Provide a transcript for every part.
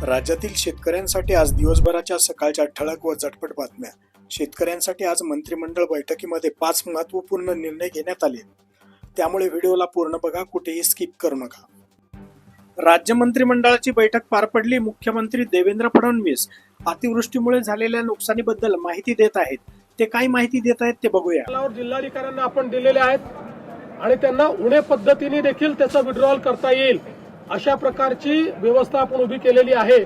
राज्यातील शेतकऱ्यांसाठी आज दिवसभराच्या सकाळच्या ठळक व झटपट बातम्या। शेतकऱ्यांसाठी आज मंत्रिमंडळ बैठकीमध्ये 5 महत्त्वपूर्ण निर्णय घेण्यात आले। त्यामुळे व्हिडिओला पूर्ण बघा, कुठेही स्किप करू नका। राज्य मंत्रिमंडळाची बैठक पार पडली। मुख्यमंत्री देवेंद्र फडणवीस अतिवृष्टीमुळे झालेल्या नुकसानीबद्दल माहिती देत आहेत। ते काय माहिती देत आहेत ते बघूया। जिल्हाधिकाऱ्यांना आपण दिलेले आहेत आणि त्यांना उणे पद्धतीने देखील त्याचा विड्रॉल करता येईल अशा प्रकारची व्यवस्था आपण उभी केलेली आहे,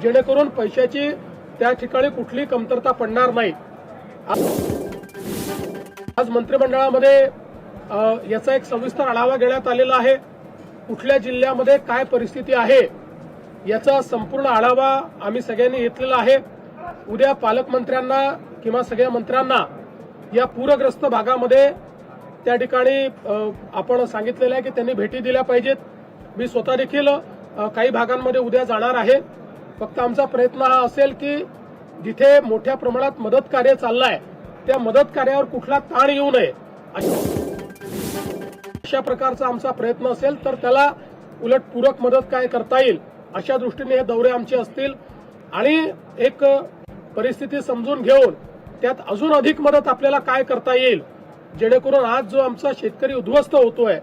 जेणेकरून पैशाची त्या ठिकाणी कुठली कमतरता पडणार नाही। आज मंत्रिमंडळामध्ये याचा एक सविस्तर आढावा घेण्यात आलेला आहे। कुठल्या जिल्ह्यामध्ये काय परिस्थिती आहे याचा संपूर्ण आढावा आम्ही सगळ्यांनी घेतलेला आहे। उद्या पालकमंत्र्यांना किंवा सगळ्या मंत्र्यांना या पूरग्रस्त भागामध्ये त्या ठिकाणी आपण सांगितलेलं आहे की त्यांनी भेटी दिल्या पाहिजेत। मी स्वतः देखील काही भागांमध्ये उद्या जाणार आहे। फक्त आमचा प्रयत्न हा असेल की जिथे मोठ्या प्रमाणात मदत कार्य चाललंय त्या मदत कार्यावर कुठला ताण येऊ नये अशा प्रकारचा आमचा प्रयत्न असेल, तर त्याला उलट पूरक मदत काय करता येईल अशा दृष्टीने हे दौरे आमचे असतील आणि एक परिस्थिती समजून घेऊन त्यात अजून अधिक मदत आपल्याला काय करता येईल, जेणेकरून आज जो आमचा शेतकरी उद्ध्वस्त होतोय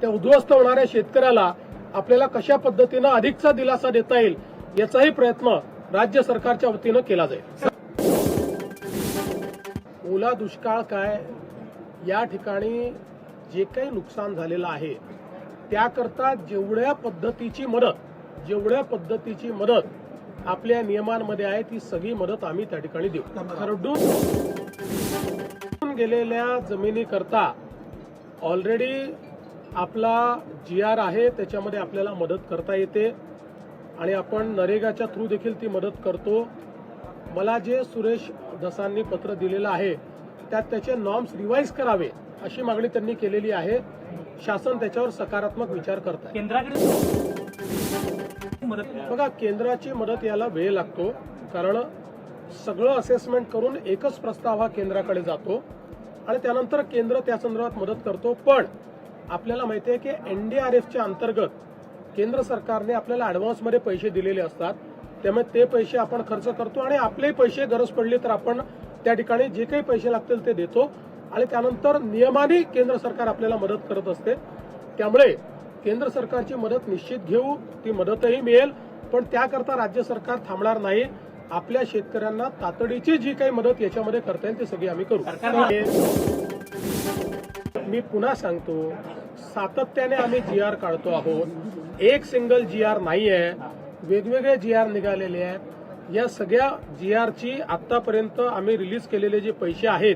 त्या उद्ध्वस्त होणाऱ्या शेतकऱ्याला आपल्याला कशा पद्धतीनं अधिकचा दिलासा देता येईल याचाही प्रयत्न राज्य सरकारच्या वतीनं केला जाईल। ओला दुष्काळ काय, या ठिकाणी जे काही नुकसान झालेलं आहे त्याकरता जेवढ्या पद्धतीची मदत आपल्या नियमांमध्ये आहे ती सगळी मदत आम्ही त्या ठिकाणी देऊ। खरडून गेलेल्या जमिनीकरता ऑलरेडी आपला GR आहे, त्याच्यामध्ये आपल्याला मदत करता येते आणि आपण नरेगाच्या थ्रू देखील ती मदत करतो। मला जे सुरेश धसांनी पत्र दिलेलं आहे त्यात त्याचे नॉर्म्स रिवाइज करावे अशी मागणी त्यांनी केलेली आहे। शासन त्याच्यावर सकारात्मक विचार करत आहे। बघा, केंद्राची मदत याला वेळ लागतो, कारण सगळं असेसमेंट करून एकच प्रस्ताव हा केंद्राकडे जातो आणि त्यानंतर केंद्र त्या संदर्भात मदत करतो। पण आपल्याला माहिती आहे की NDRFच्या अंतर्गत केंद्र सरकारने आपल्याला ऍडव्हान्समध्ये पैसे दिलेले असतात, त्यामुळे ते पैसे आपण खर्च करतो आणि आपले पैसे गरज पडली तर आपण त्या ठिकाणी जे काही पैसे लागतील ते देतो आणि त्यानंतर नियमाने केंद्र सरकार आपल्याला मदत करत असते। त्यामुळे केंद्र सरकारची मदत निश्चित घेऊ, ती मदतही मिळेल, पण त्याकरता राज्य सरकार थांबणार नाही। आपल्या शेतकऱ्यांना तातडीची जी काही मदत याच्यामध्ये करता येईल ती सगळी आम्ही करू। मी पुन्हा सांगतो, सातत्याने आम्ही GR काढतो आहोत। एक सिंगल GR नाही आहे, वेगवेगळे GR निघालेले आहेत। या सगळ्या GRची आतापर्यंत आम्ही रिलीज केलेले जे पैसे आहेत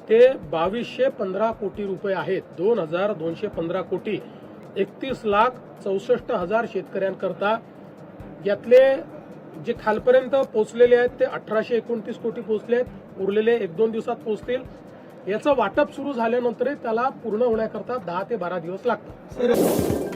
ते 2215 कोटी रुपये आहेत। 2215 कोटी 31,64,000 शेतकऱ्यांकरता। यातले जे खालपर्यंत पोहोचलेले आहेत ते 1829 कोटी पोहोचले आहेत, उरलेले 1-2 दिवसात पोहोचतील। याचं वाटप सुरू झाल्यानंतरही त्याला पूर्ण होण्याकरता 10 ते 12 दिवस लागतात।